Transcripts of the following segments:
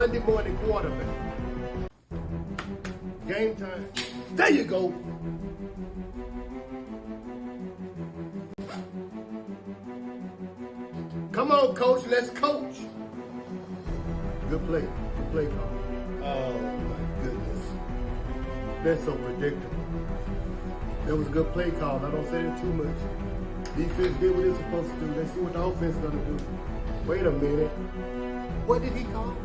Monday morning quarterback. Game time. There you go. Come on, coach. Let's coach. Good play. Good play call. Oh, my goodness. That's so predictable. That was a good play call. I don't say it too much. Defense did what it's supposed to do. Let's see what the offense is going to do. Wait a minute. What did he call?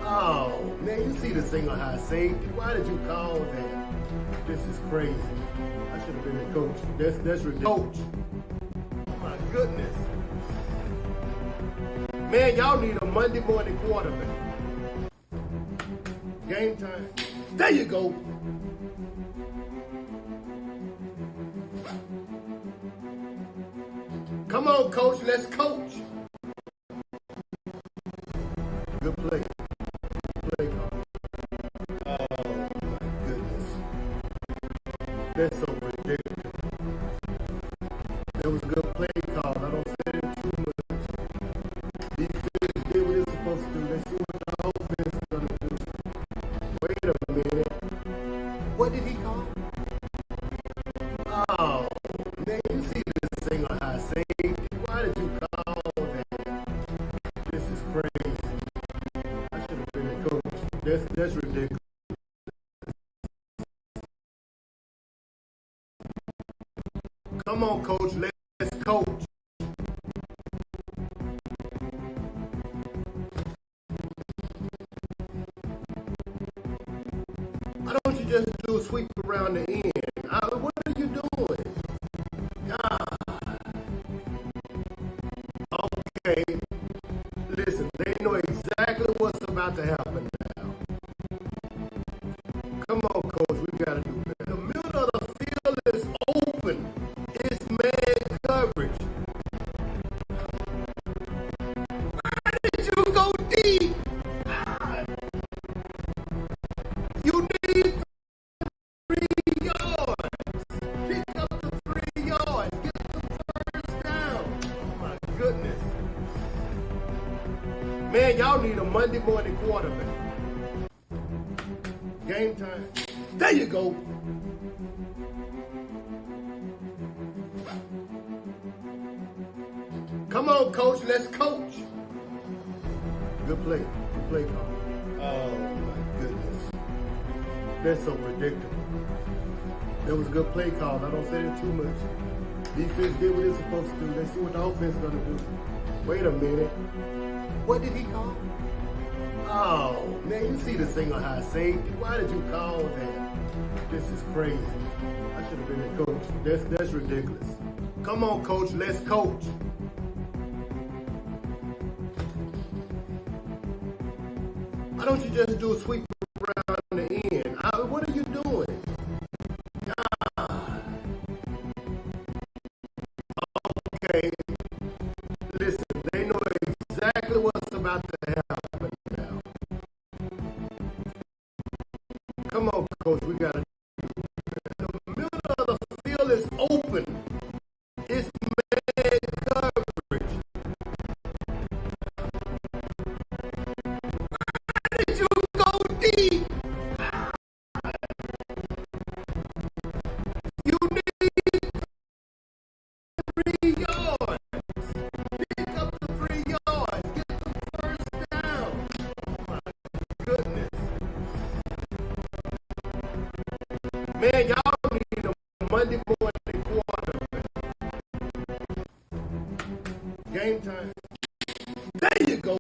Oh, man, you see the single high safety. Why did you call that? This is crazy. I should have been the coach. That's ridiculous. Coach. Oh, my goodness. Man, y'all need a Monday morning quarterback. Game time. There you go. Come on, coach. Let's coach. Good play. Good play call. Oh, my goodness. That's so ridiculous. That was a good play call. I don't say it too much. Defense did what it's supposed to do. Let's see what the offense is going to do. Wait a minute. What did he call? Oh, man, you see this single high safety. Why did you call that? This is crazy. I should have been the coach. That's ridiculous. Come on, coach. Let's coach. Why don't you just do a sweep around the end? What are you doing? Okay. Listen, they know exactly what's about to happen now. Come on, coach. We got to do better. The middle of the field is open. It's man coverage. Why did you go deep? You need 3 yards. Pick up the 3 yards. Get the first down. Oh, my goodness. Man, y'all need a Monday morning quarterback. Game time. There you go. Come on, coach. Let's coach. Good play. Good play call. Oh, my goodness. That's so predictable. That was a good play call. I don't say it too much. Defense did what it's supposed to do. Let's see what the offense is going to do. Wait a minute. What did he call? Oh, man, you see the single high safety. Why did you call that? This is crazy. I should have been the coach. That's ridiculous. Come on, coach. Let's coach. Why don't you just do a sweep around the end? What are you doing? Okay. Listen, they know exactly what's about to happen now. Come on, coach. We got to do better. The middle of the field is open. It's man coverage. Why did you go deep? You need 3 yards. Pick up the 3 yards. Get the first down. Oh, my goodness. Man, y'all need a Monday morning quarterback. Game time. There you go.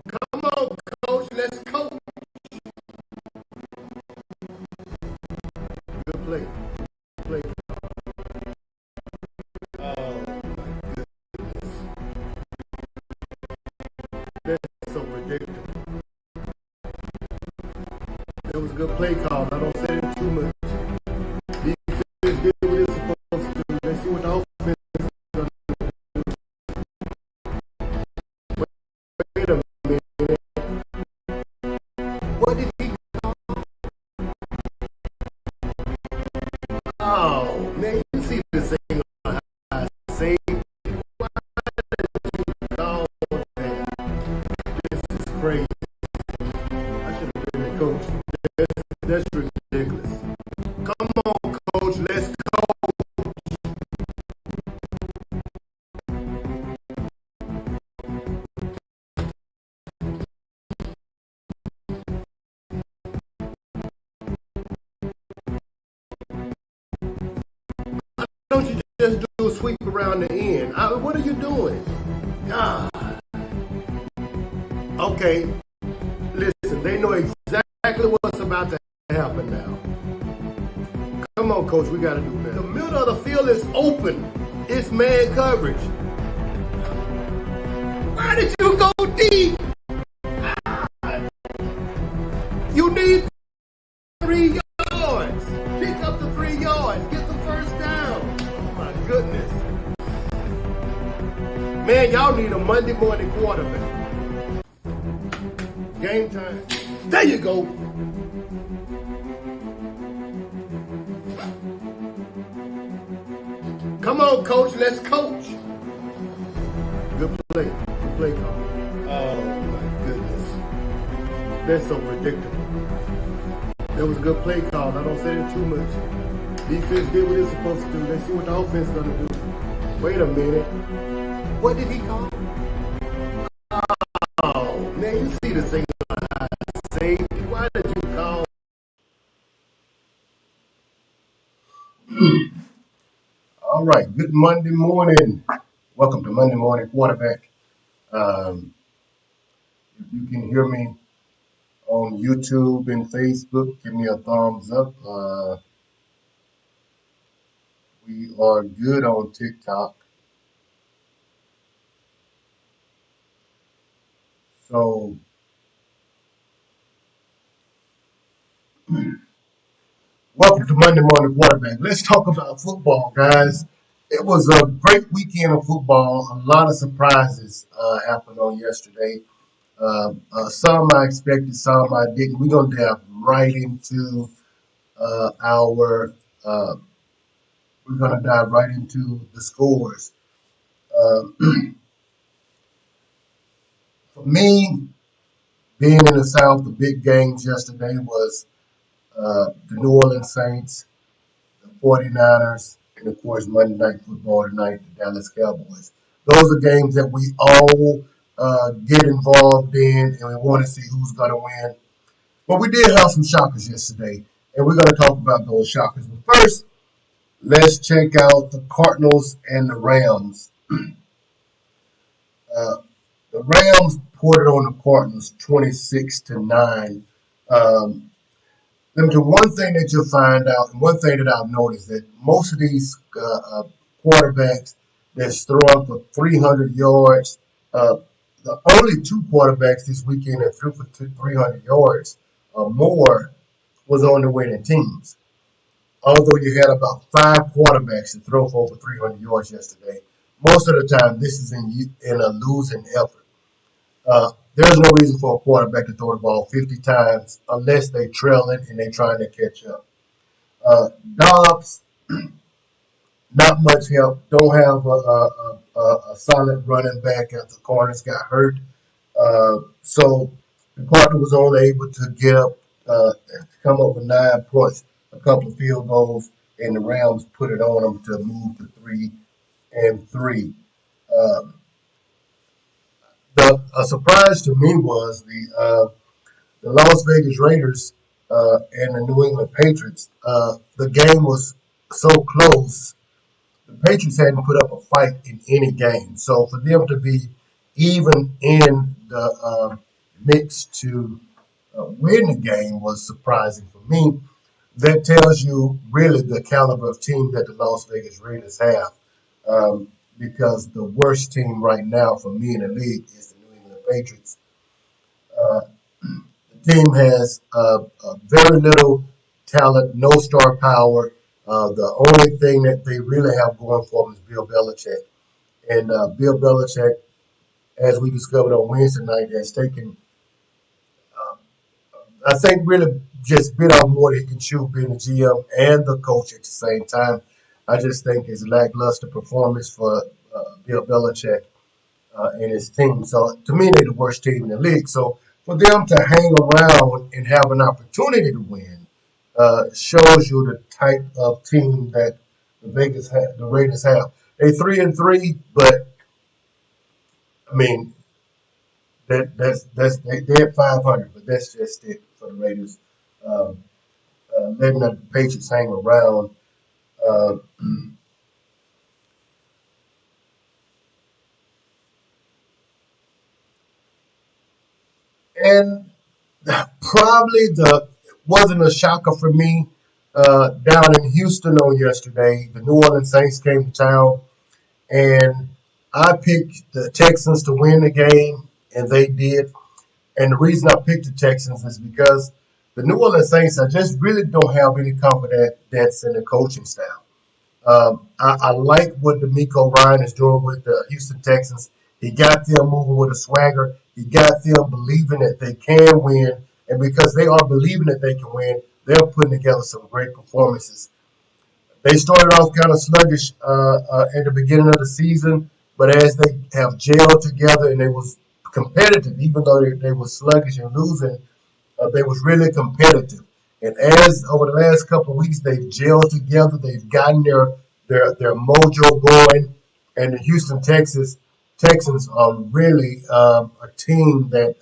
Come on, coach. Let's coach. Good play. Good play. Oh, my goodness. That's so predictable. That was a good play call. I don't say it too much. Defense did what it's supposed to do. Let's see what the offense is going to do. Wait a minute. What did he call? around the end. What are you doing? God. Okay, listen, they know exactly what's about to happen now. Come on, coach, we got to do better. The middle of the field is open. It's man coverage. Why did you go deep? You need 3 yards. Pick up the 3 yards. Get the first down. Oh, my goodness. Man, y'all need a Monday morning quarterback. Game time. There you go. Come on, coach. Let's coach. Good play. Good play call. Oh, my goodness. That's so predictable. That was a good play call. I don't say it too much. Defense did what it's supposed to do. Let's see what the offense is going to do. Wait a minute. What did he call? Oh, man, you see the thing I say. Why did you call? All right. Good Monday morning. Welcome to Monday Morning Quarterback. If you can hear me on YouTube and Facebook, give me a thumbs up. We are good on TikTok. So, welcome to Monday Morning Quarterback. Let's talk about football, guys. It was a great weekend of football. A lot of surprises happened on yesterday. Some I expected, some I didn't. We're going to dive right into our. We're going to dive right into the scores. Uh, for me, being in the South, the big games yesterday was the New Orleans Saints, the 49ers, and of course Monday Night Football tonight, the Dallas Cowboys. Those are games that we all get involved in, and we want to see who's going to win. But we did have some shockers yesterday, and we're going to talk about those shockers. But first, let's check out the Cardinals and the Rams. Uh, the Rams poured it on the Cardinals 26-9. The one thing that you'll find out, and one thing that I've noticed, that most of these quarterbacks that's throwing for 300 yards, the only 2 quarterbacks this weekend that threw for 300 yards or more was on the winning teams. Although you had about 5 quarterbacks that throw for over 300 yards yesterday, most of the time this is in a losing effort. There's no reason for a quarterback to throw the ball 50 times unless they're trailing and they're trying to catch up. Dobbs, not much help. Don't have a solid running back after the corners got hurt. So the Cardinals was only able to get up, come up with 9 points, a couple of field goals, and the Rams put it on them to move to 3-3. A surprise to me was the Las Vegas Raiders and the New England Patriots. The game was so close. The Patriots hadn't put up a fight in any game. So for them to be even in the mix to win the game was surprising for me. That tells you really the caliber of team that the Las Vegas Raiders have. Because the worst team right now for me in the league is the New England Patriots. Uh, the team has very little talent, no star power. The only thing that they really have going for them is Bill Belichick. And Bill Belichick, as we discovered on Wednesday night, has taken, I think, really just bit off more than he can chew, being the GM and the coach at the same time. I just think it's lackluster performance for Bill Belichick and his team. So to me, they're the worst team in the league. So for them to hang around and have an opportunity to win shows you the type of team that the Raiders have. They're 3-3, but I mean they're at 500, but that's just it for the Raiders. Um, Letting the Patriots hang around. Uh, And probably wasn't a shocker for me down in Houston on yesterday. The New Orleans Saints came to town, and I picked the Texans to win the game, and they did. And the reason I picked the Texans is because the New Orleans Saints, I just really don't have any confidence in the coaching staff. I like what D'Amico Ryan is doing with the Houston Texans. He got them moving with a swagger. He got them believing that they can win. And because they are believing that they can win, they're putting together some great performances. They started off kind of sluggish at the beginning of the season, but as they have gelled together and they was competitive, even though they were sluggish and losing, they was really competitive. And as over the last couple of weeks they've gelled together, they've gotten their mojo going, and the Houston Texans are really a team that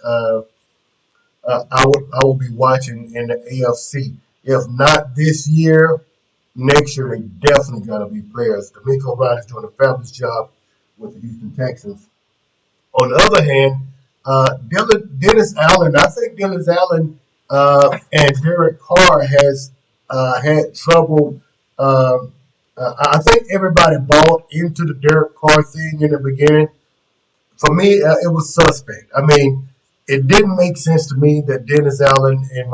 I will be watching in the AFC. If not this year, next year they definitely gonna be players. D'Amico Ryan is doing a fabulous job with the Houston Texans. On the other hand, Dennis Allen, I think Dennis Allen and Derek Carr has had trouble. I think everybody bought into the Derek Carr thing in the beginning. For me, it was suspect. I mean, it didn't make sense to me that Dennis Allen and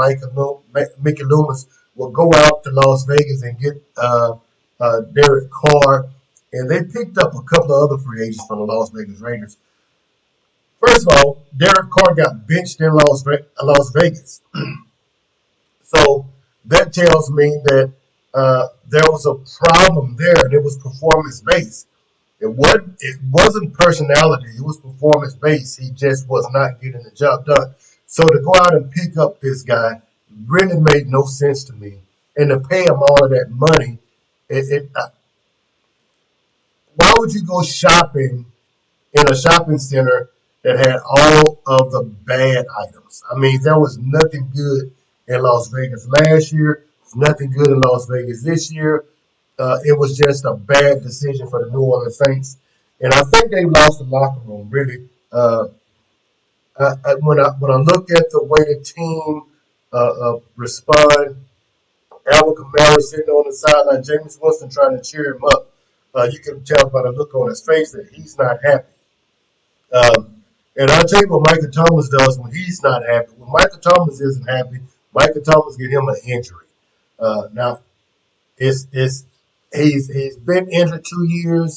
Mickey Loomis will go out to Las Vegas and get Derek Carr, and they picked up a couple of other free agents from the Las Vegas Raiders. First of all, Derek Carr got benched in Las Vegas. So that tells me that there was a problem there, and it was performance based. It wasn't personality; it was performance based. He just was not getting the job done. So to go out and pick up this guy really made no sense to me, and to pay him all of that money, why would you go shopping in a shopping center that had all of the bad items? I mean, there was nothing good in Las Vegas last year. There's nothing good in Las Vegas this year. It was just a bad decision for the New Orleans Saints, and I think they lost the locker room. Really, when I look at the way the team respond, Alvin Kamara sitting on the sideline, Jameis Winston trying to cheer him up. You can tell by the look on his face that he's not happy. And I'll tell you what Michael Thomas does when he's not happy. When Michael Thomas isn't happy, Michael Thomas get him an injury. Now, he's been injured 2 years.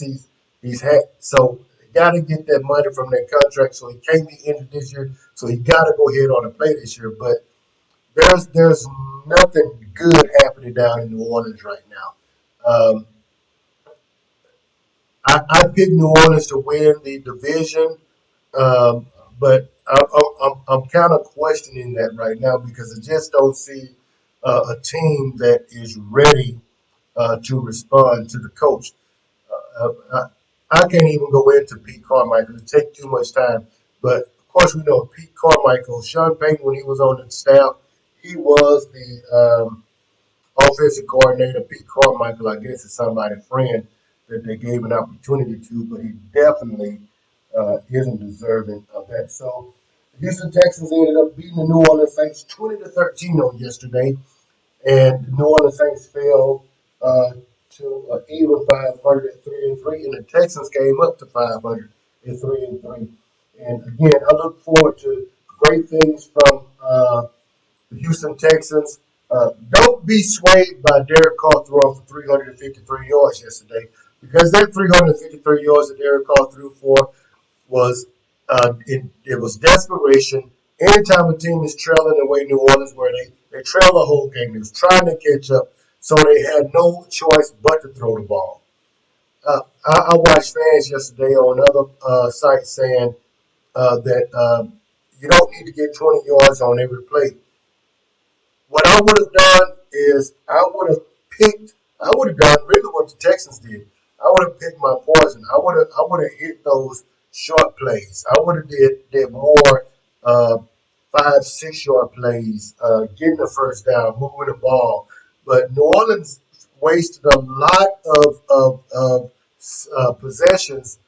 He's had so got to get that money from that contract. So he can't be injured this year. So he got to go ahead on and play this year. But there's nothing good happening down in New Orleans right now. I picked New Orleans to win the division, but I'm kind of questioning that right now because I just don't see a team that is ready to respond to the coach. I can't even go into Pete Carmichael. It takes too much time. But, of course, we know Pete Carmichael, Sean Payton, when he was on the staff, he was the offensive coordinator. Pete Carmichael, I guess, is somebody's friend that they gave an opportunity to, but he definitely isn't deserving of that. So the Houston Texans ended up beating the New Orleans Saints 20-13 on yesterday, and the New Orleans Saints fell to an even 500 at 3-3, and the Texans came up to 500 at 3-3. And again, I look forward to great things from the Houston Texans. Don't be swayed by Derek Carr throwing for 353 yards yesterday, because that 353 yards that Derek Carr threw for was it was desperation. Anytime a team is trailing the way New Orleans were, they trail the whole game. They was trying to catch up, so they had no choice but to throw the ball. I watched fans yesterday on another site saying that you don't need to get 20 yards on every play. What I would have done is I would have done really what the Texans did. I would have picked my poison. I would have hit those short plays. I would have did more 5-6 yard plays, getting the first down, moving the ball. But New Orleans wasted a lot of possessions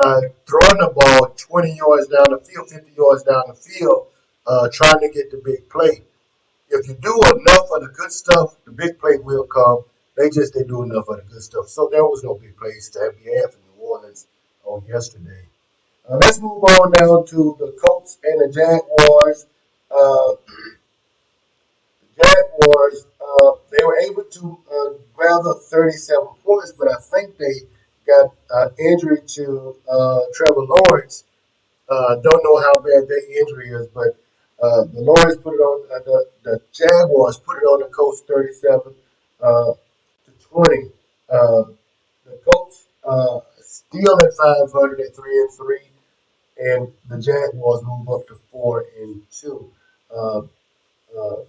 by throwing the ball 20 yards down the field, 50 yards down the field, trying to get the big play. If you do enough of the good stuff, the big play will come. They just didn't do enough of the good stuff. So there was no big plays to be had from New Orleans on yesterday. Let's move on now to the Colts and the Jaguars. Uh, the Jaguars, they were able to gather 37 points, but I think they got injury to Trevor Lawrence. Don't know how bad that injury is, but the Lawrence put it on the Jaguars put it on the Colts 37 to 20. The Colts still at 500 at 3-3, and the Jaguars move up to 4-2. Uh, uh,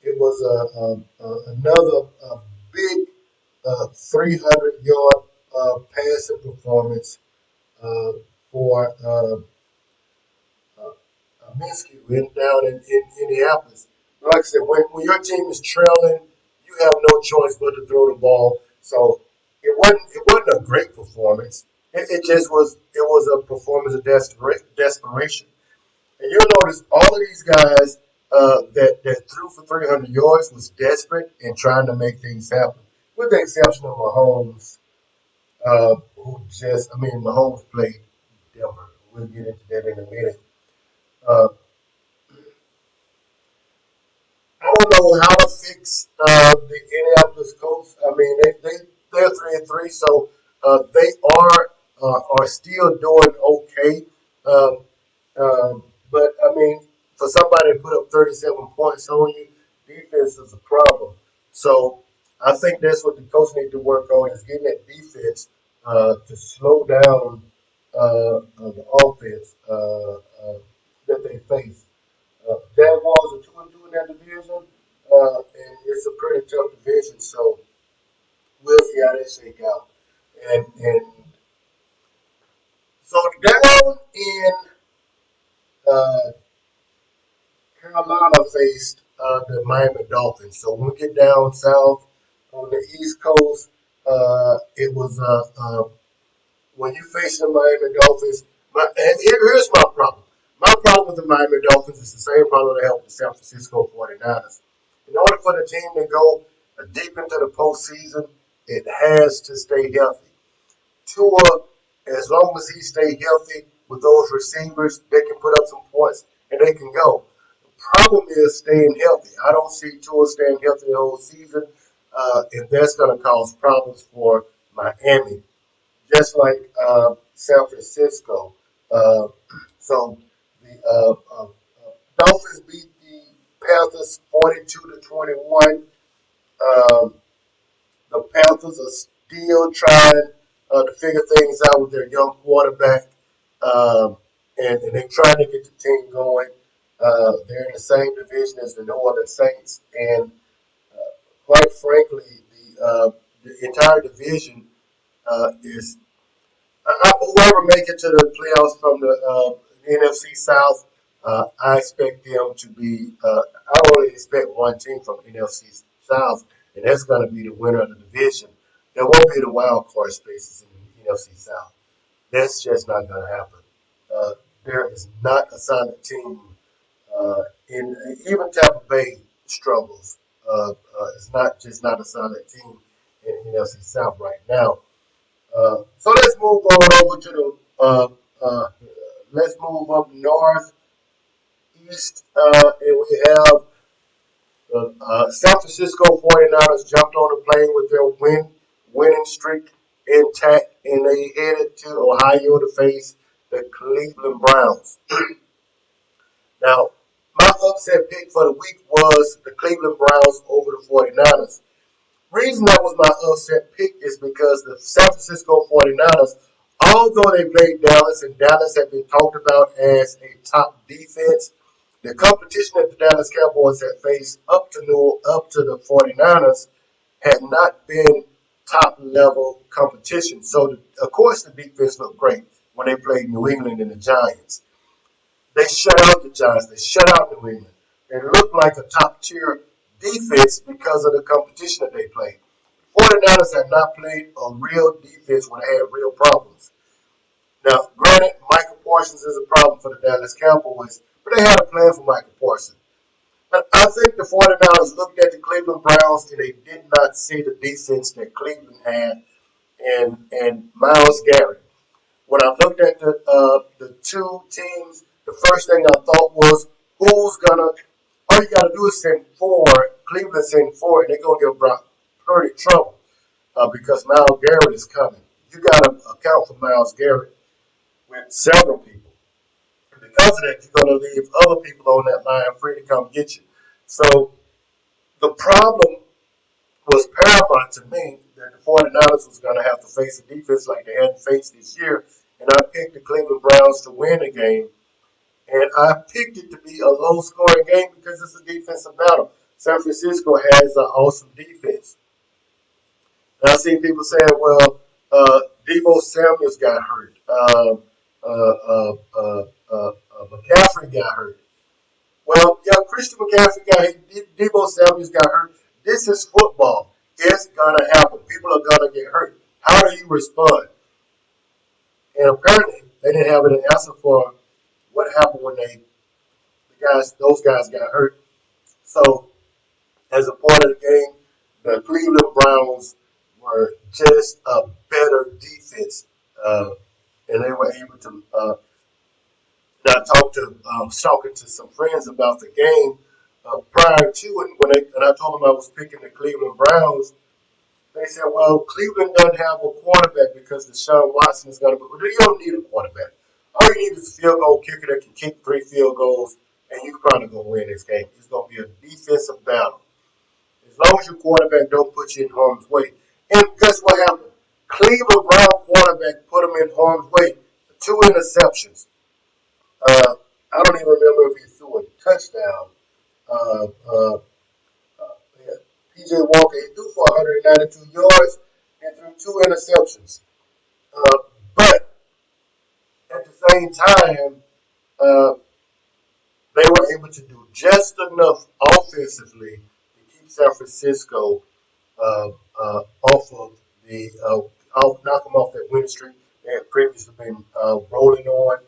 it was another big 300-yard passing performance uh, for Minsky went down in Indianapolis. Like I said, when your team is trailing, you have no choice but to throw the ball. So it wasn't a great performance. It just was a performance of desperation. And you'll notice all of these guys that threw for 300 yards was desperate and trying to make things happen, with the exception of Mahomes, Mahomes played Denver. We'll get into that in a minute. Uh, I don't know how to fix the Indianapolis Colts. I mean, they're 3-3, so they are still doing okay. Um, but I mean, for somebody to put up 37 points on you, defense is a problem. So I think that's what the coach need to work on is getting that defense to slow down the offense that they face. Jaguars are 2-2 in that division, and it's a pretty tough division. So we'll see how they shake out. And so down in uh, Carolina faced the Miami Dolphins. So when we get down south on the East Coast, it was when you face the Miami Dolphins. Here's my problem. My problem with the Miami Dolphins is the same problem I have with the San Francisco 49ers. In order for the team to go deep into the postseason, it has to stay healthy. Tua, as long as he stay healthy with those receivers, they can put up some points and they can go. The problem is staying healthy. I don't see Tua staying healthy the whole season, and that's going to cause problems for Miami, just like San Francisco. Uh, so the Dolphins beat the Panthers 42-21. Um, the Panthers are still trying to figure things out with their young quarterback, um, and they're trying to get the team going. They're in the same division as the New Orleans Saints, and quite frankly, the entire division is whoever make it to the playoffs from the NFC South. I expect them to be. I only expect one team from NFC South, and that's going to be the winner of the division. There won't be the wild card spaces in the NFC South. That's just not going to happen. Uh, there is not a solid team in even Tampa Bay struggles. It's not a solid team in NFC South right now. So let's move on over to the let's move up north east, and we have the San Francisco 49ers jumped on the plane with their winning streak intact, and they headed to Ohio to face the Cleveland Browns. Now, my upset pick for the week was the Cleveland Browns over the 49ers. Reason that was my upset pick is because the San Francisco 49ers, although they played Dallas and Dallas had been talked about as a top defense, the competition that the Dallas Cowboys had faced up to the 49ers had not been top level competition. So of course the defense looked great when they played New England and the Giants. They shut out the Giants. They shut out New England. They looked like a top tier defense because of the competition that they played. 49ers had not played a real defense when they had real problems. Now, granted, Michael Parsons is a problem for the Dallas Cowboys, but they had a plan for Michael Parsons. I think the 49ers looked at the Cleveland Browns and they did not see the defense that Cleveland had and Myles Garrett. When I looked at the two teams, the first thing I thought was, who's gonna? All you gotta do is send four. Cleveland send four, and they're gonna give Brock Purdy trouble because Myles Garrett is coming. You gotta account for Myles Garrett with several people. And because of that, you're gonna leave other people on that line free to come get you. So the problem was paramount to me that the 49ers was going to have to face a defense like they hadn't faced this year. And I picked the Cleveland Browns to win the game. And I picked it to be a low-scoring game because it's a defensive battle. San Francisco has an awesome defense. And I see people saying, well, Deebo Samuels got hurt. McCaffrey got hurt. Well, yeah, Christian McCaffrey got hurt. Deebo Samuels got hurt. This is football. It's going to happen. People are going to get hurt. How do you respond? And apparently, they didn't have an answer for what happened when those guys got hurt. So, as a part of the game, the Cleveland Browns were just a better defense. And they were able to, I was talking to some friends about the game prior to it, and I told them I was picking the Cleveland Browns. They said, well, Cleveland doesn't have a quarterback because Deshaun Watson is going to be. Well, you don't need a quarterback. All you need is a field goal kicker that can kick 3 field goals, and you're probably going to win this game. It's going to be a defensive battle. As long as your quarterback don't put you in harm's way. And guess what happened? Cleveland Brown quarterback put him in harm's way. 2 interceptions. I don't even remember if he threw a touchdown. PJ Walker, he threw for 192 yards and threw 2 interceptions. But at the same time, they were able to do just enough offensively to keep San Francisco off of knock them off that winning streak they had previously been rolling on.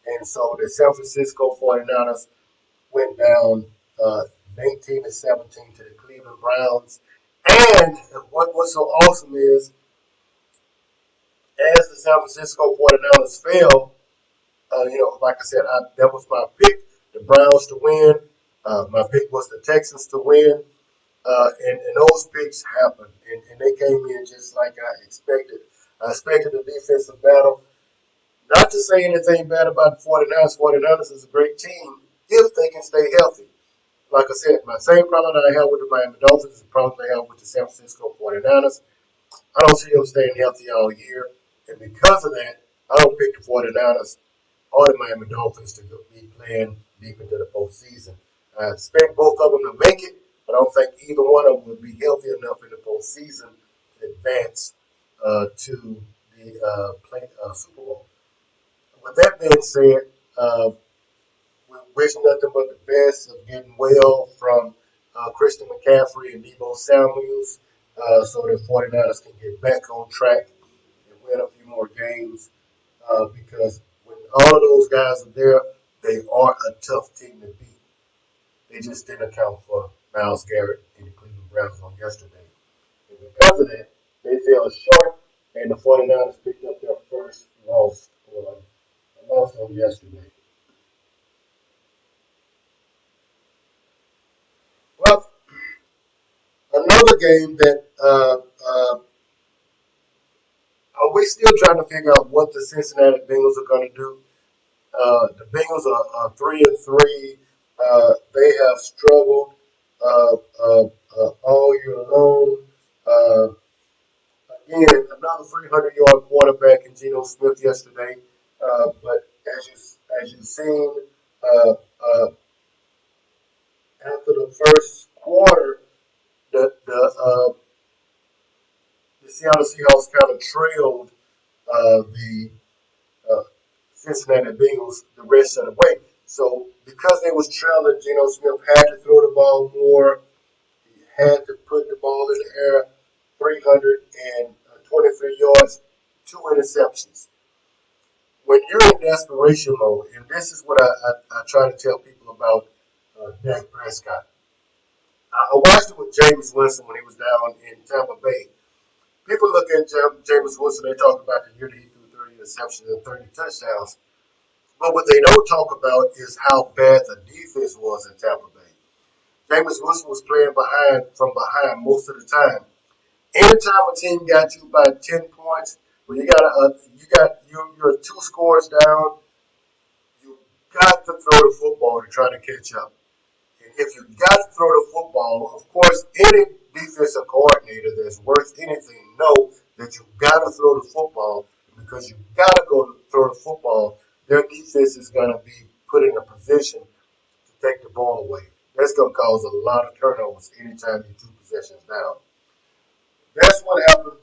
And so the San Francisco 49ers went down 19-17 to the Cleveland Browns. And what's so awesome is, as the San Francisco 49ers fell, like I said, that was my pick, the Browns to win. My pick was the Texans to win. And those picks happened. And they came in just like I expected. I expected a defensive battle. Not to say anything bad about the 49ers. 49ers is a great team if they can stay healthy. Like I said, my same problem that I have with the Miami Dolphins is the problem I have with the San Francisco 49ers. I don't see them staying healthy all year. And because of that, I don't pick the 49ers or the Miami Dolphins to be playing deep into the postseason. I expect both of them to make it, but I don't think either one of them will be healthy enough in the postseason to advance to the Super Bowl. With that being said, we wish nothing but the best of getting well from Christian McCaffrey and Deebo Samuels so the 49ers can get back on track and win a few more games because when all of those guys are there, they are a tough team to beat. They just didn't account for Myles Garrett and the Cleveland Browns on yesterday. And because of that, they fell short, and the 49ers picked up their first loss on yesterday. Well, another game that we're still trying to figure out what the Cincinnati Bengals are going to do. The Bengals are 3-3. They have struggled all year long. Again, another 300-yard quarterback in Geno Smith yesterday. But as you've seen, after the first quarter, the Seattle Seahawks kind of trailed the Cincinnati Bengals the rest of the way. So because they was trailing, Geno Smith had to throw the ball more. He had to put the ball in the air, 323 yards, 2 interceptions. when you're in desperation mode, and this is what I try to tell people about Dak Prescott. I watched it with Jameis Winston when he was down in Tampa Bay. People look at Jameis Winston, they talk about the year that he threw 30 interceptions and 30 touchdowns. But what they don't talk about is how bad the defense was in Tampa Bay. Jameis Winston was playing from behind most of the time. Anytime a team got you by 10 points, when you're 2 scores down, you got to throw the football to try to catch up. And if you got to throw the football, of course, any defensive coordinator that's worth anything know that you got to throw the football because you got to go to throw the football. Their defense is going to be put in a position to take the ball away. That's going to cause a lot of turnovers anytime you're 2 possessions down. That's what happened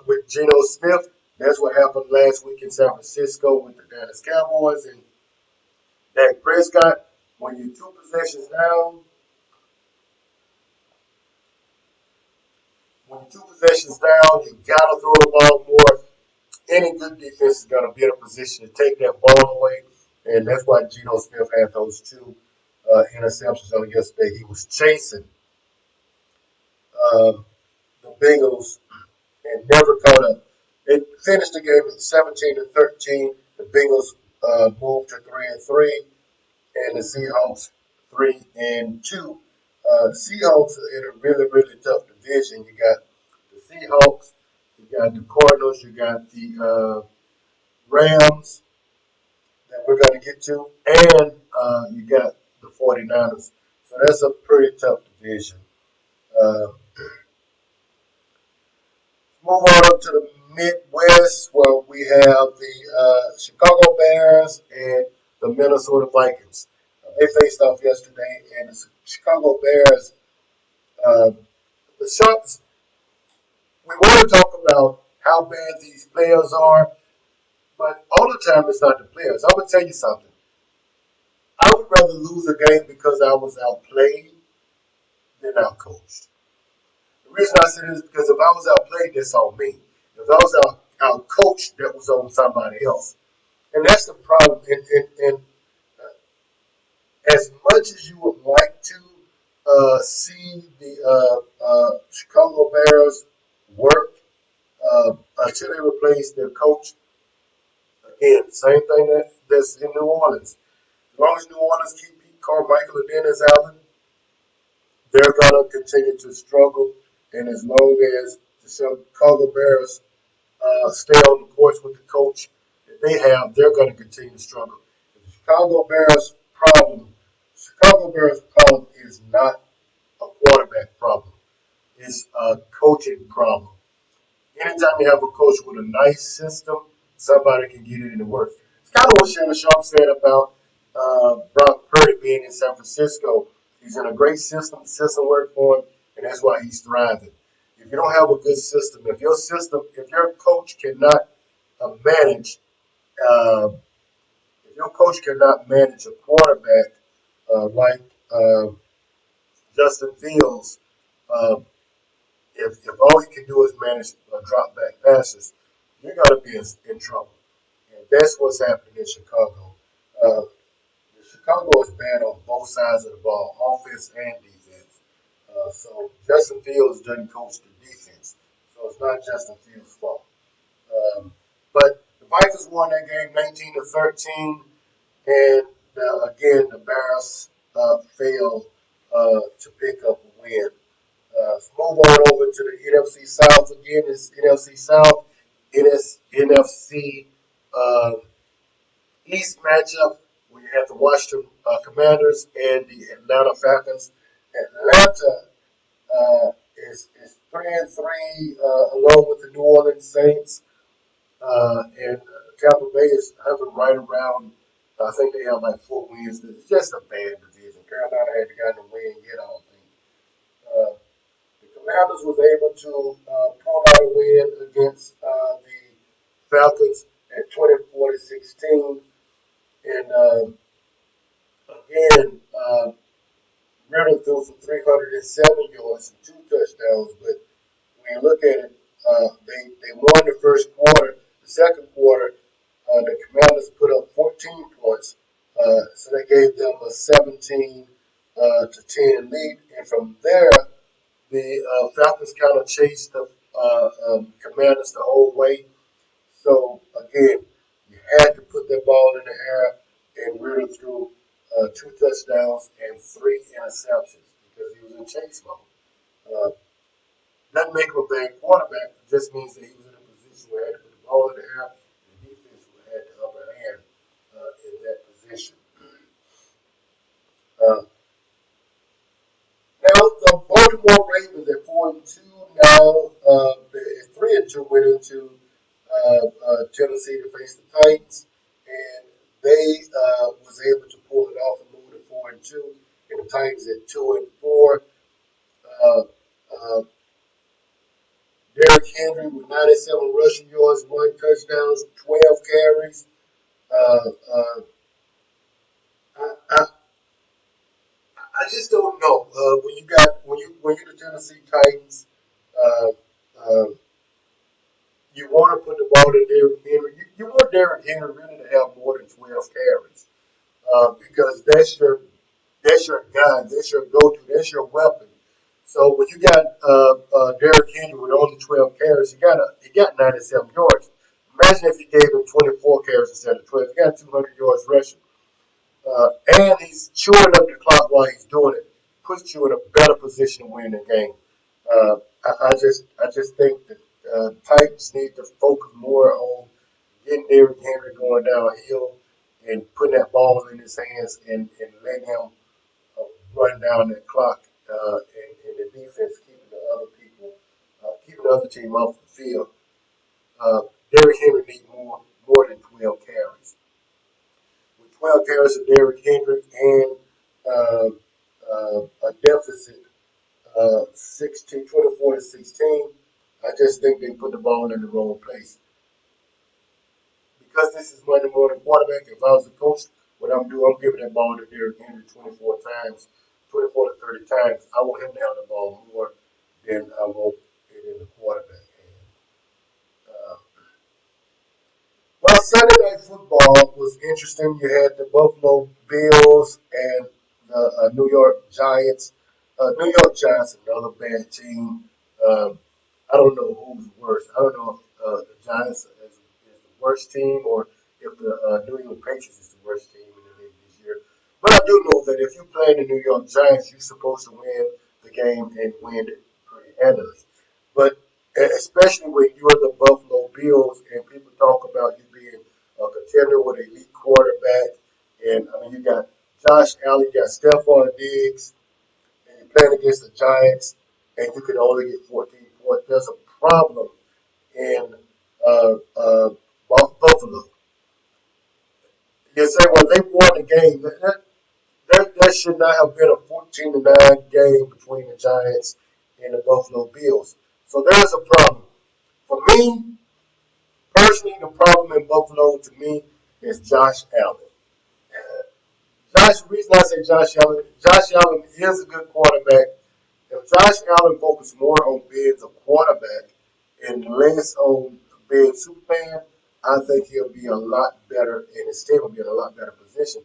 with Geno Smith. That's what happened last week in San Francisco with the Dallas Cowboys and Dak Prescott. When you're 2 possessions down, you gotta throw the ball more. Any good defense is gonna be in a position to take that ball away, and that's why Geno Smith had those 2 interceptions on yesterday. He was chasing the Bengals and never caught up. They finished the game at 17-13. The Bengals moved to 3-3, and the Seahawks 3-2. The Seahawks are in a really, really tough division. You got the Seahawks, you got the Cardinals, you got the Rams that we're going to get to, and you got the 49ers. So that's a pretty tough division. Move on up to the Midwest where we have the Chicago Bears and the Minnesota Vikings. They faced off yesterday, and the Chicago Bears, the Sharks, we want to talk about how bad these players are, but all the time it's not the players. I would tell you something. I would rather lose a game because I was outplayed than outcoached. The reason I say this is because if I was outplayed, that's on me. If I was outcoached, that was on somebody else. And that's the problem. And as much as you would like to see the Chicago Bears work until they replace their coach, again, same thing that's in New Orleans. As long as New Orleans keep Pete Carmichael and Dennis Allen, they're going to continue to struggle. And as long as the Chicago Bears stay on the course with the coach that they have, they're going to continue to struggle. The Chicago Bears problem is not a quarterback problem. It's a coaching problem. Anytime you have a coach with a nice system, somebody can get it in the work. It's kind of what Shannon Sharp said about Brock Purdy being in San Francisco. He's in a great system. The system worked for him, and that's why he's thriving. If you don't have a good system, if your coach cannot manage, if your coach cannot manage a quarterback like Justin Fields, if all he can do is manage drop back passes, you're going to be in trouble. And that's what's happening in Chicago. Chicago is bad on both sides of the ball, offense and defense. So Justin Fields doesn't coach the defense. So it's not Justin Fields' fault. But the Vikings won that game 19-13. And again, the Bears failed to pick up a win. Let's move on over to the NFC South again. It's NFC South. It is NFC East matchup. We have the Washington Commanders and the Atlanta Falcons. Atlanta is 3-3 along with the New Orleans Saints, and Tampa Bay is hovering right around. I think they have like 4 wins. It's just a bad division. Carolina hadn't gotten a win yet, I don't think. The Commanders was able to pull out a win against the Falcons at 24-16. And again, Ritter threw for 307 yards and 2 touchdowns. But when you look at it, they won the first quarter. The second quarter, The Commanders put up 14 points, so they gave them a 17 to 10 lead, and from there the Falcons kind of chased the Commanders the whole way. So again, you had to put that ball in the air, and Ritter threw 2 touchdowns and 3 interceptions because he was in chase mode. Uh, doesn't make him a bad quarterback. It just means that he was in a position where he had to put the ball in the air, and the defense had the upper hand in that position. Uh, Now the Baltimore Ravens at 4-2 now. At 3-2 went into Tennessee to face the Titans, and they was able to pull it off and move to 4-2, and the Titans at 2-4. Uh, uh, Derrick Henry with 97 rushing yards, 1 touchdown, 12 carries. Uh, uh, I, I just don't know. When you the Tennessee Titans, uh, uh, you want to put the ball in Derrick Henry. You want Derrick Henry really to have more than 12 carries because that's your guy, that's your go-to, that's your weapon. So when you got Derrick Henry with only 12 carries, he got 97 yards. Imagine if you gave him 24 carries instead of 12. He got 200 yards rushing. And he's chewing up the clock while he's doing it. Puts you in a better position to win the game. I just think that Titans need to focus more on getting Derrick Henry going downhill and putting that ball in his hands and letting him run down that clock and the defense keeping the other people, keeping the other team off the field. Uh, Derrick Henry needs more than 12 carries. With 12 carries of Derrick Henry and uh, a deficit 24 to 16, I just think they put the ball in the wrong place. Because this is Monday morning quarterback, if I was a coach, what I'm doing, I'm giving that ball to Derrick Henry 24 times, 24 to 30 times. I want him to have the ball more than I want it in the quarterback hand. Uh, well, Sunday Night Football was interesting. You had the Buffalo Bills and the New York Giants. New York Giants, another bad team. Um, I don't know who's worse. I don't know if the Giants is the worst team or if the New England Patriots is the worst team in the league this year. But I do know that if you play the New York Giants, you're supposed to win the game and win it pretty handily. But especially when you're the Buffalo Bills and people talk about you being a contender with an elite quarterback, and I mean you got Josh Allen, you got Stephon Diggs, and you're playing against the Giants, and you can only get 14 points. There's a problem in uh, uh, Buffalo. You say, well, they won the game. That should not have been a 14-9 game between the Giants and the Buffalo Bills. So there's a problem. For me, personally, the problem in Buffalo to me is Josh Allen. The reason I say Josh Allen is a good quarterback. If Josh Allen focused more on being a quarterback and less on being Superman, I think he'll be a lot better and his team will be in a lot better position.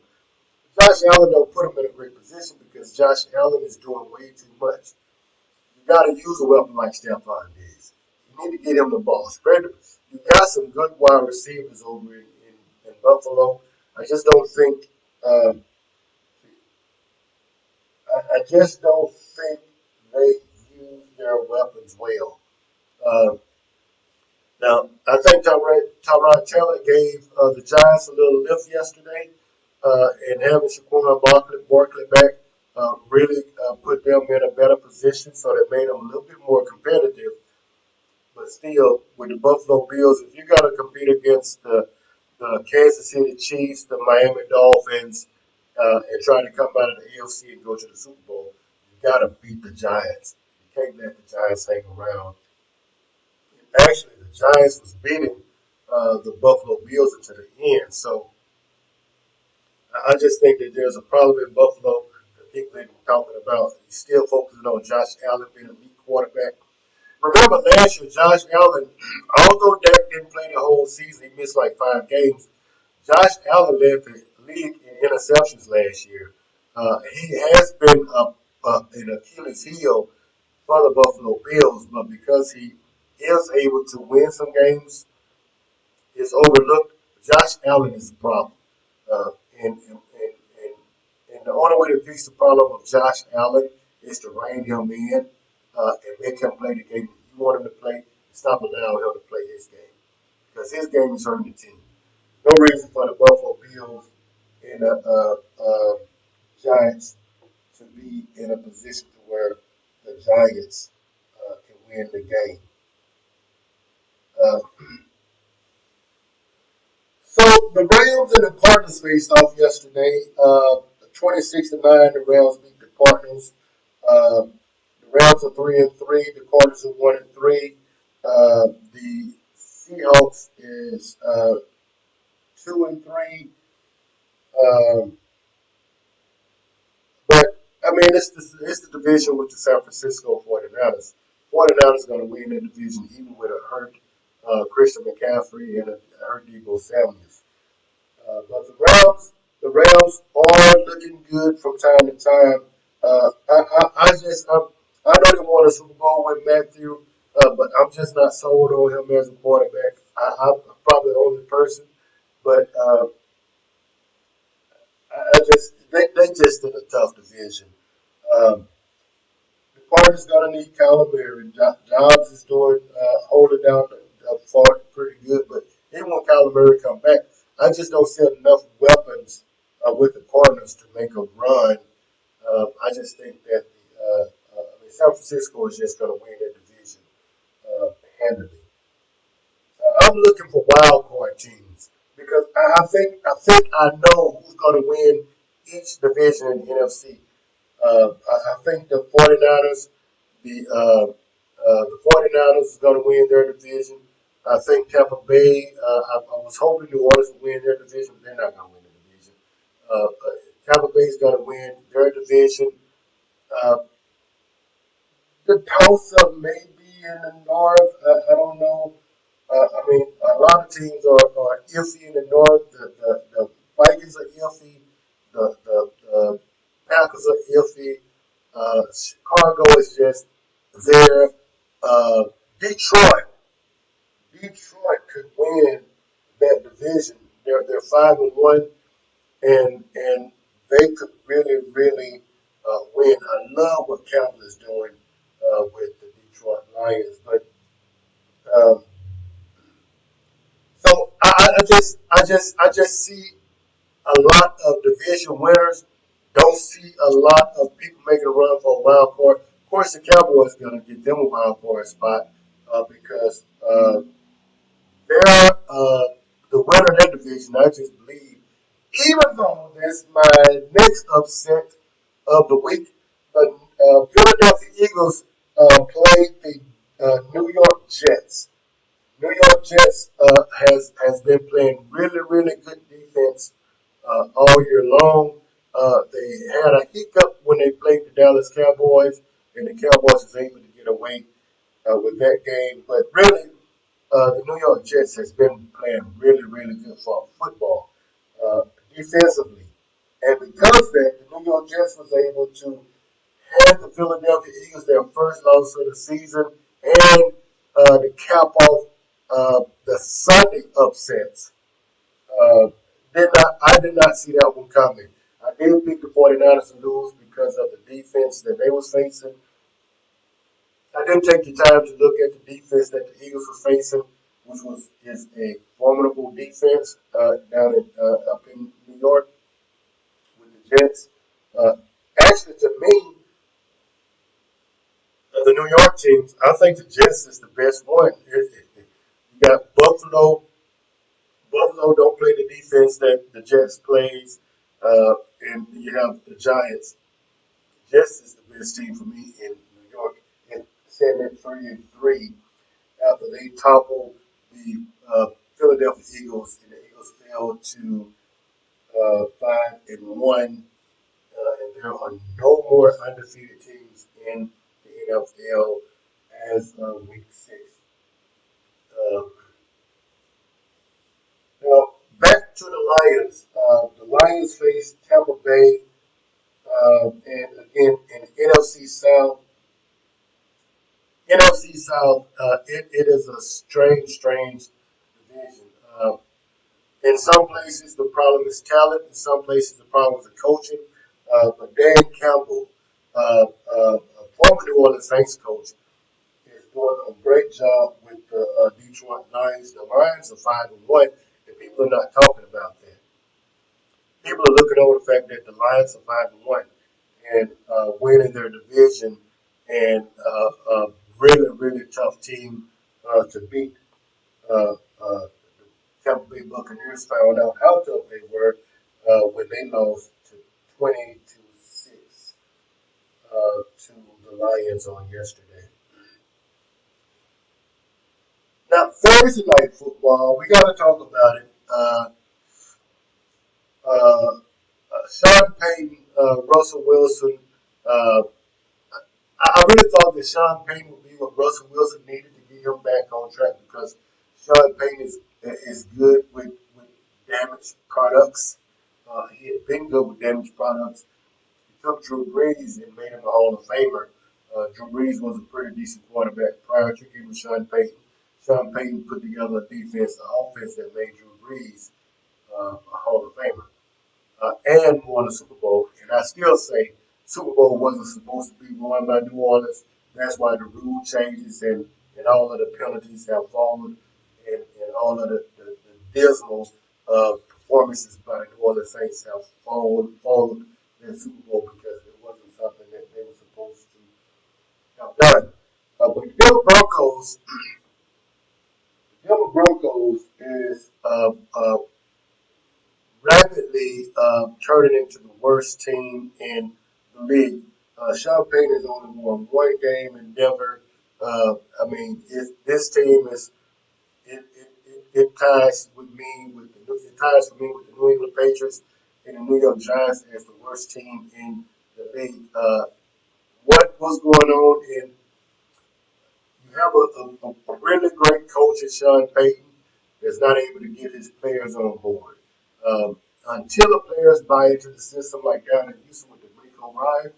Josh Allen don't put him in a great position because Josh Allen is doing way too much. You got to use a weapon like Stephon Diggs. You need to get him the ball. Spread it. You got some good wide receivers over in Buffalo. I just don't think. I just don't think they use their weapons well. Uh, Now, I think Tyrod Taylor gave the Giants a little lift yesterday, and having Saquon Barkley back really put them in a better position, so they made them a little bit more competitive. But still, with the Buffalo Bills, if you got to compete against the Kansas City Chiefs, the Miami Dolphins, and try to come out of the AFC and go to the Super Bowl, you got to beat the Giants. You can't let the Giants hang around. Actually, the Giants was beating the Buffalo Bills until the end. So I just think that there's a problem in Buffalo. The people that we're talking about, he's still focusing on Josh Allen being a elite quarterback. remember last year, Josh Allen, although Dak didn't play the whole season, he missed like 5 games. Josh Allen led the league in interceptions last year. He has been an Achilles heel for the Buffalo Bills, but because he is able to win some games, it's overlooked. Josh Allen is the problem. Uh, and the only way to fix the problem of Josh Allen is to rein him in and make him play the game that you want him to play and stop allowing him to play his game. Because his game is hurting the team. No reason for the Buffalo Bills and the Giants to be in a position to where the Giants can win the game. Uh, so the Rams and the Cardinals faced off yesterday. 26-9, the Rams beat the Cardinals. The Rams are 3-3. The Cardinals are 1-3. The Seahawks is 2-3. Um, but I mean, it's the division with the San Francisco 49ers. 49ers going to win the division even with a hurt Christian McCaffrey and a hurt Debo Samuels. But the Rams are looking good from time to time. I know they won a Super Bowl with Matthew, but I'm just not sold on him as a quarterback. I'm probably the only person, but they just did a tough division. Um, the Cardinals gonna need Kyler Murray. Jobs is doing holding down the fort pretty good, but even when Kyler Murray come back, I just don't see enough weapons with the Cardinals to make a run. I just think that San Francisco is just going to win that division handily. I'm looking for wild card teams because I know who's going to win each division in the NFC. I think the 49ers is going to win their division. I think Tampa Bay. I was hoping New Orleans would win their division, but they're not going to win the division. Tampa Bay is going to win their division. Uh, the toss-up may be in the North. I don't know. I mean, a lot of teams are iffy in the North. The Vikings are iffy. The Packers are iffy. Chicago is just there. Uh, Detroit, Detroit could win that division. They're 5-1, and they could really win. I love what Campbell is doing with the Detroit Lions, but um, so I just see a lot of division winners. Don't see a lot of people making a run for a wild card. Of course, the Cowboys going to get them a wild card spot because they're the winner of that division. I just believe, even though that's my next upset of the week, but Philadelphia Eagles played the New York Jets. New York Jets has been playing really good defense all year long. They had a hiccup when they played the Dallas Cowboys, and the Cowboys was able to get away with that game. But really, the New York Jets has been playing really good for football defensively, and because of that, the New York Jets was able to hand the Philadelphia Eagles their first loss of the season, and to cap off the Sunday upsets. Uh, I did not see that one coming. I did pick the 49ers to lose because of the defense that they was facing. I didn't take the time to look at the defense that the Eagles was facing, which is a formidable defense down in up in New York with the Jets. Uh, Actually, to me, of the New York teams, I think the Jets is the best one. You got Buffalo. Buffalo don't play the defense that the Jets plays, and you have the Giants. The Jets is the best team for me in New York, and sitting at 3-3 after they toppled the Philadelphia Eagles, and the Eagles fell to 5-1, and there are no more undefeated teams in the NFL as week 6. Uh, now, back to the Lions. The Lions face Tampa Bay, and again in NFC South. NFC South, it is a strange division. In some places, the problem is talent. In some places, the problem is the coaching. But Dan Campbell, a former New Orleans Saints coach, is doing a great job with the Detroit Lions. The Lions are 5-1, and people are not talking about that. People are looking over the fact that the Lions are 5-1 and winning their division, and a really tough team to beat. Uh, uh, Tampa Bay Buccaneers found out how tough they were when they lost to 20-6 to the Lions on yesterday. Now Thursday night football, we got to talk about it. Uh, Sean Payton, Russell Wilson. Uh, I really thought that Sean Payton would be what Russell Wilson needed to get him back on track because Sean Payton is good with damaged products. He had been good with damaged products. He took Drew Brees and made him a Hall of Famer. Drew Brees was a pretty decent quarterback prior to giving Sean Payton. Sean Payton put together a defense, an offense that made Drew Brees a Hall of Famer and won the Super Bowl. And I still say Super Bowl wasn't supposed to be won by New Orleans. That's why the rule changes and all of the penalties have fallen and all of the dismal performances by the New Orleans Saints have fallen in the Super Bowl because it wasn't something that they were supposed to have done. But the Denver Broncos is rapidly turning into the worst team in the league. Sean Payton has only won one game in Denver. This team it ties it ties for me with the New England Patriots and the New York Giants as the worst team in the league. What was going on in you have a really great coach in Sean Payton that's not able to get his players on board. Until the players buy into the system, like down in Houston with the Rico Ryan,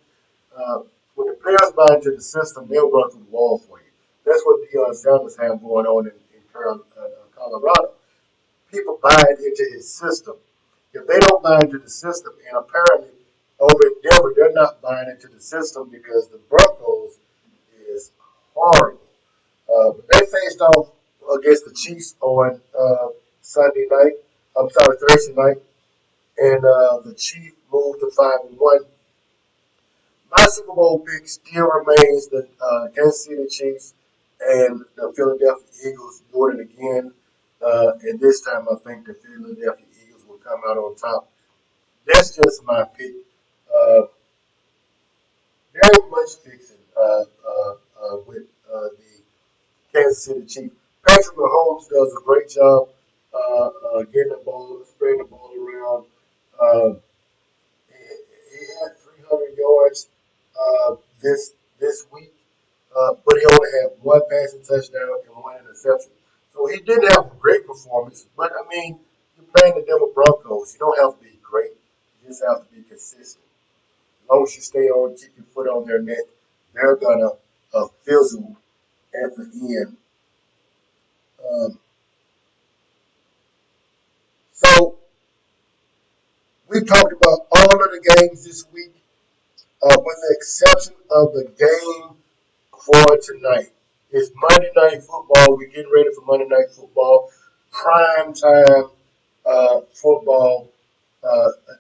when the players buy into the system, they'll run through the wall for you. That's what Deion Sanders have going on in Colorado. People buying into his system. If they don't buy into the system, and apparently over in Denver, they're not buying into the system because the Broncos is horrible. They faced off against the Chiefs on Sunday night. I'm sorry, Thursday night, and the Chiefs moved to 5-1. My Super Bowl pick still remains the Kansas City Chiefs and the Philadelphia Eagles doing it again. And this time, I think the Philadelphia Eagles will come out on top. That's just my pick. Uh, there ain't much fixing with the Kansas City Chiefs. Patrick Mahomes does a great job getting the ball, spreading the ball around. Uh, he had 300 yards this week, but he only had one passing touchdown and one interception. So he did have a great performance. But I mean, you're playing the Denver Broncos. You don't have to be great. You just have to be consistent. As long as you stay on, keep your foot on their neck, they're gonna fizzle at the end. Um, so we talked about all of the games this week, with the exception of the game for tonight. It's Monday Night Football. We're getting ready for Monday Night Football. Prime time football.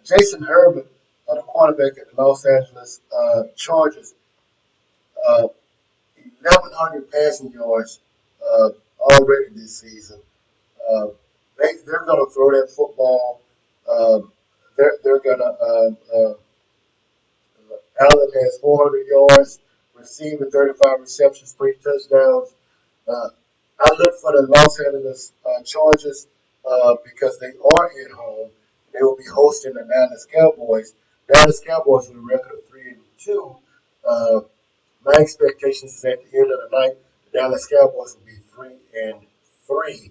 Jason Herbert, the quarterback at the Los Angeles Chargers, 1,100 passing yards already this season. Uh, they're going to throw that football. Um, they're going to. Allen has 400 yards, receiving 35 receptions, 3 touchdowns. Uh, I look for the Los Angeles Chargers because they are at home. They will be hosting the Dallas Cowboys. Dallas Cowboys with a record of 3-2. Uh, my expectations is at the end of the night, Dallas Cowboys will be 3-3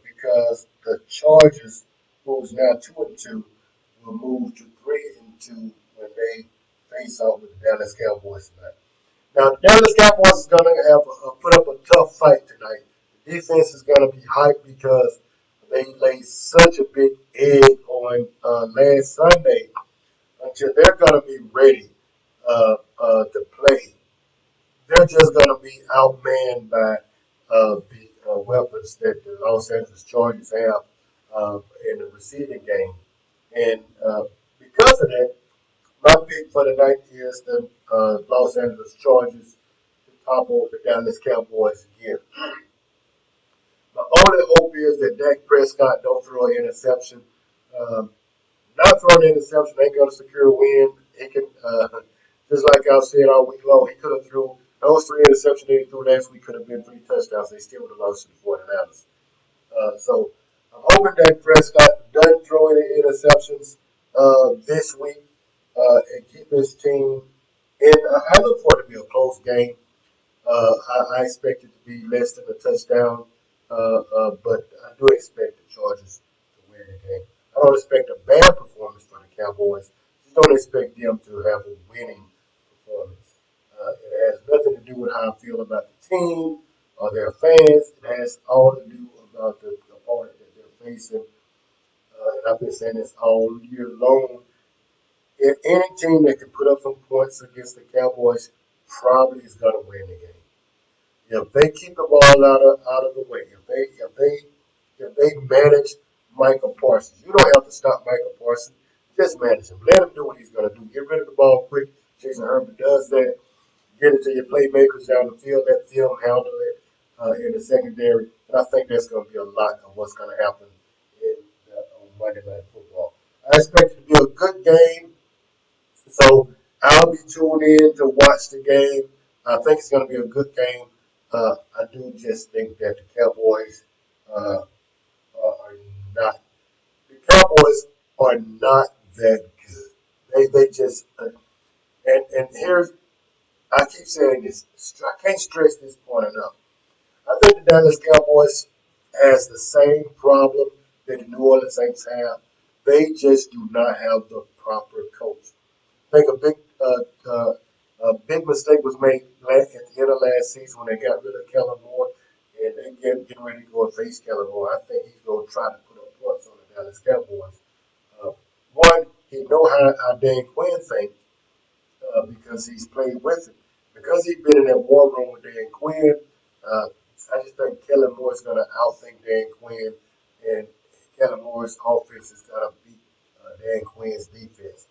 because the Chargers, who's now 2-2, will move to 3-2 when they face off with the Dallas Cowboys tonight. Now, the Dallas Cowboys is going to have put up a tough fight tonight. The defense is going to be hyped because they laid such a big egg on last Sunday until they're going to be ready to play. They're just going to be outmanned by the weapons that the Los Angeles Chargers have in the receiving game. And because of that, my pick for the night is the Los Angeles Chargers to topple the Dallas Cowboys again. My only hope is that Dak Prescott don't throw an interception. Um, Not throwing an interception ain't going to secure a win. He can, just like I said all week long, he could have threw those 3 interceptions that he threw last week could have been 3 touchdowns. They still would have lost to the 49ers. So I'm hoping that Prescott doesn't throw any interceptions this week and keep his team in. I look for it to be a close game. I expect it to be less than a touchdown, but I do expect the Chargers to win the game. I don't expect a bad performance for the Cowboys. Just don't expect them to have a winning performance. It has nothing to do with how I feel about the team or their fans. It has all to do about the opponent that they're facing. And I've been saying this all year long. If any team that can put up some points against the Cowboys probably is going to win the game. If they keep the ball out of the way, if they manage Michael Parsons, you don't have to stop Michael Parsons. Just manage him. Let him do what he's going to do. Get rid of the ball quick. Jason Herbert does that. Get it to your playmakers down the field. Let them handle it in the secondary. And I think that's going to be a lot of what's going to happen on Monday Night Football. I expect it to be a good game. So I'll be tuned in to watch the game. I think it's going to be a good game. I do just think that the Cowboys are not. The Cowboys are not that good. They just and here's I keep saying this. I can't stress this point enough. I think the Dallas Cowboys has the same problem that the New Orleans Saints have. They just do not have the proper coach. I think a big mistake was made at the end of last season when they got rid of Kellen Moore and they getting ready to go and face Kellen Moore. I think he's going to try to put up points on the Dallas Cowboys. One, he know how Dan Quinn thinks because he's played with him. Because he's been in that war room with Dan Quinn, I just think Kellen Moore is going to outthink Dan Quinn, and Kellen Moore's offense is going to beat Dan Quinn's defense.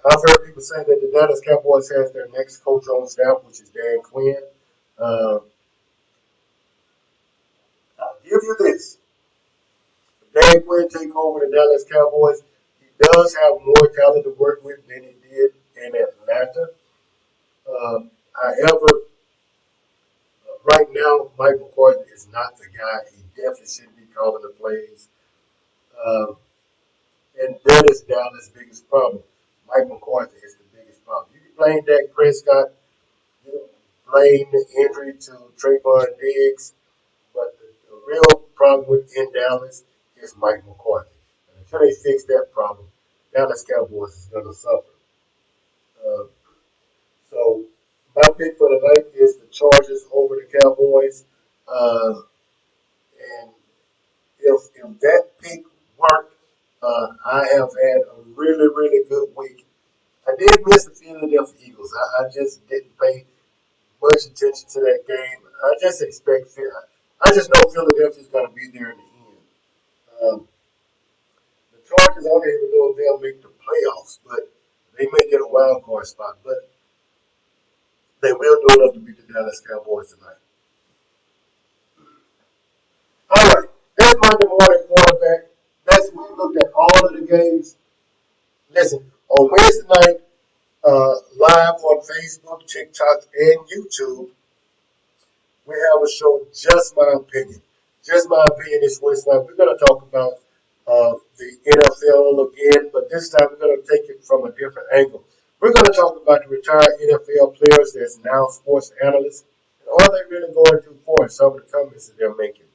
I've heard people say that the Dallas Cowboys has their next coach on staff, which is Dan Quinn. I'll give you this. If Dan Quinn take over the Dallas Cowboys, he does have more talent to work with than he did in Atlanta. However, right now, Mike McCarthy is not the guy. He definitely shouldn't be calling the plays. And that is Dallas' biggest problem. Mike McCarthy is the biggest problem. You can blame Dak Prescott. You can blame the injury to Trayvon Diggs. But the real problem in Dallas is Mike McCarthy. And until they fix that problem, Dallas Cowboys is going to suffer. So my pick for the night is the Chargers over the Cowboys. And if that pick worked, I have had a really, really good week. I did miss the Philadelphia Eagles. I just didn't pay much attention to that game. I just know Philadelphia is going to be there in the end. The Chargers, I don't even know if they'll make the playoffs, but they may get a wild card spot. But they will do enough to beat the Dallas Cowboys tonight. All right, that's Monday morning quarterback. We looked at all of the games. Listen, on Wednesday night, live on Facebook, TikTok, and YouTube, we have a show, Just My Opinion. Just My Opinion this Wednesday night. We're going to talk about the NFL again, but this time we're going to take it from a different angle. We're going to talk about the retired NFL players that's now sports analysts. And are they really going too far in some of the comments that they're making?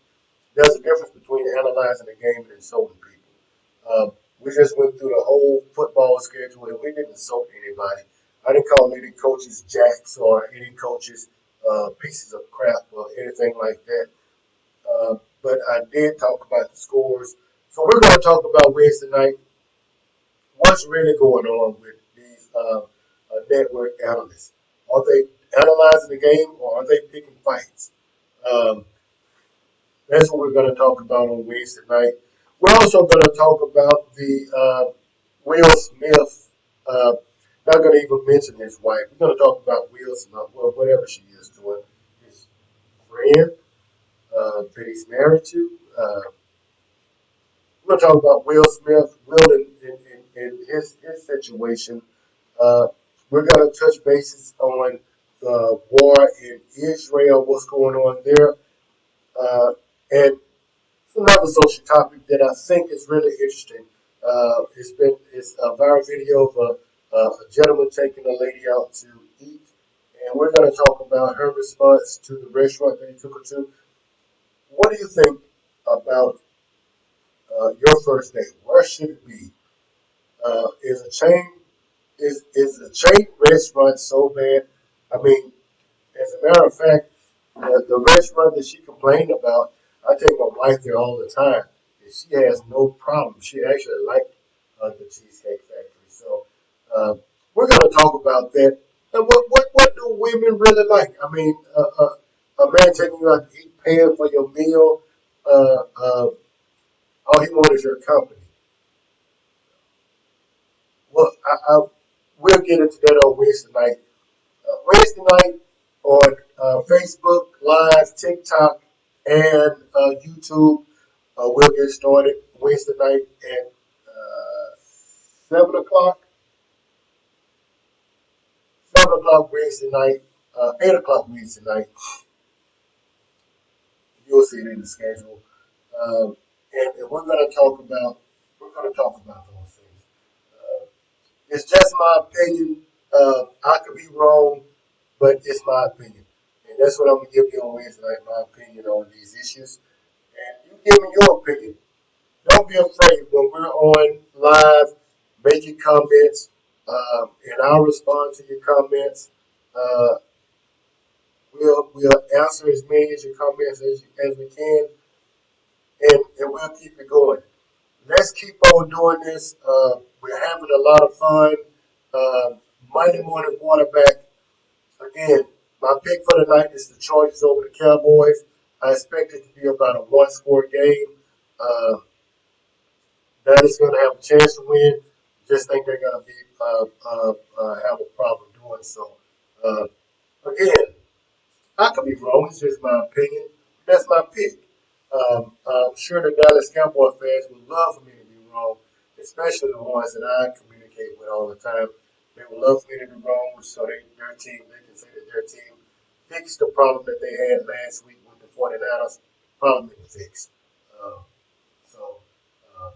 There's a difference between analyzing the game and insulting people. We just went through the whole football schedule and we didn't insult anybody. I didn't call any coaches jacks or any coaches pieces of crap or anything like that. But I did talk about the scores. So we're going to talk about Wednesday night. What's really going on with these network analysts? Are they analyzing the game or are they picking fights? Um, that's what we're going to talk about on Wednesday night. We're also going to talk about the Will Smith. Uh, not going to even mention his wife. We're going to talk about Will Smith, well, whatever she is doing. His friend that he's married to. We're going to talk about Will Smith, Will and his situation. Uh, we're going to touch bases on the war in Israel, what's going on there. And another social topic that I think is really interesting. It's a viral video of a gentleman taking a lady out to eat, and we're going to talk about her response to the restaurant that he took her to. What do you think about your first date? Where should it be? Is a chain is a chain restaurant so bad? I mean, as a matter of fact, the restaurant that she complained about, I take my wife there all the time, and she has no problem. She actually liked the Cheesecake Factory. So we're going to talk about that. And what do women really like? I mean, a man taking you out to eat, paying for your meal, all he wants is your company. Well, we'll get into that on Wednesday night on Facebook Live, TikTok, and YouTube. We'll get started Wednesday night at 7 o'clock. 7 o'clock Wednesday night, 8 o'clock Wednesday night. You'll see it in the schedule. And we're going to talk about those things. It's just my opinion. I could be wrong, but it's my opinion. And that's what I'm going to give you on Wednesday night, my opinion on these issues. And you give me your opinion. Don't be afraid when we're on live, making comments, and I'll respond to your comments. Uh, we'll answer as many of your comments as we can, and we'll keep it going. Let's keep on doing this. We're having a lot of fun. Uh, Monday morning quarterback. Again, my pick for the night is the Chargers over the Cowboys. I expect it to be about a one-score game. Uh, that is going to have a chance to win. Just think they're going to be have a problem doing so. Uh, again, I could be wrong. It's just my opinion. That's my pick. I'm sure the Dallas Cowboy fans would love for me to be wrong, especially the ones that I communicate with all the time. They would love for me to be wrong, so they can say that their team fixed the problem that they had last week with the 49ers. Problem is fixed. Uh, so uh,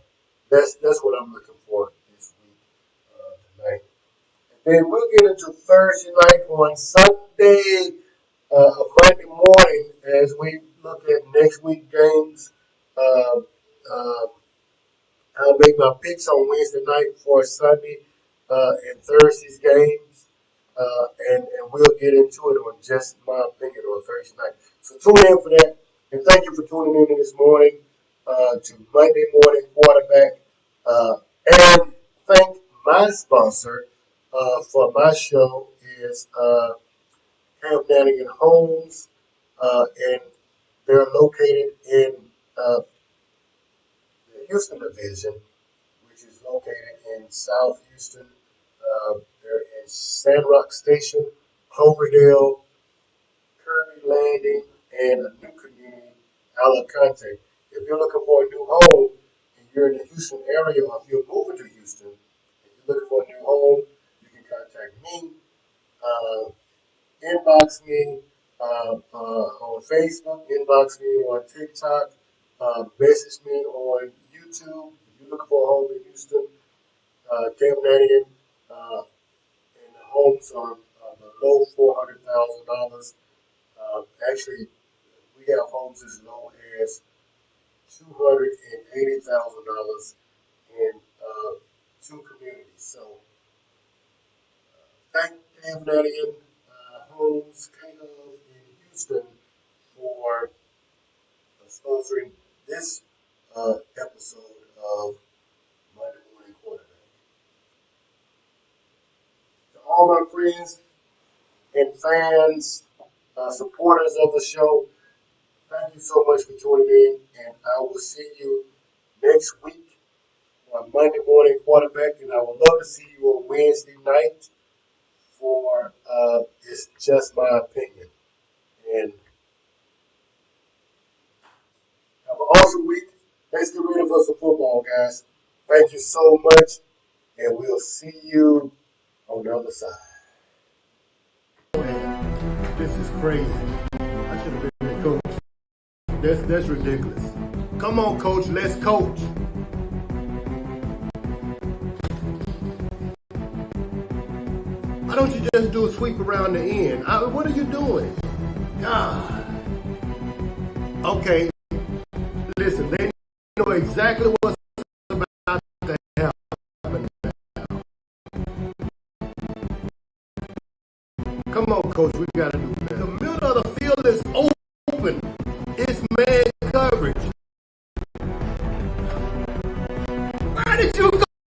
that's what I'm looking for this week tonight. And then we'll get into Thursday night on Sunday, Monday morning as we look at next week games. Uh, uh, I'll make my picks on Wednesday night for Sunday and Thursday's games, and we'll get into it on just my opinion on Thursday night. So tune in for that, and thank you for tuning in this morning to Monday Morning Quarterback, and thank my sponsor for my show is Cam Nanigan Homes, and they're located in uh, the Houston division, which is located in South Houston. They're in Sandrock Station, Cloverdale, Kirby Landing, and a new community, Alicante. If you're looking for a new home and you're in the Houston area, or if you're moving to Houston and you're looking for a new home, you can contact me. Uh, Inbox me on Facebook, inbox me on TikTok, message me on YouTube. If you're looking for a home in Houston, Cam Nanigan, uh, homes are below $400,000. Actually, we have homes as low as $280,000 in two communities. So, thank Dave Nadian Homes K-Hub in Houston for sponsoring this episode of Monday Morning Quarterback. To all my friends and fans, supporters of the show, thank you so much for tuning in, and I will see you next week on Monday Morning Quarterback, and I would love to see you on Wednesday night for It's Just My Opinion. And have an awesome week. Let's get rid of us some football, guys. Thank you so much, and we'll see you on the other side. This is crazy. I should have been a coach. That's ridiculous. Come on, coach. Let's coach. Why don't you just do a sweep around the end? What are you doing? God. Okay. Listen, they know exactly what's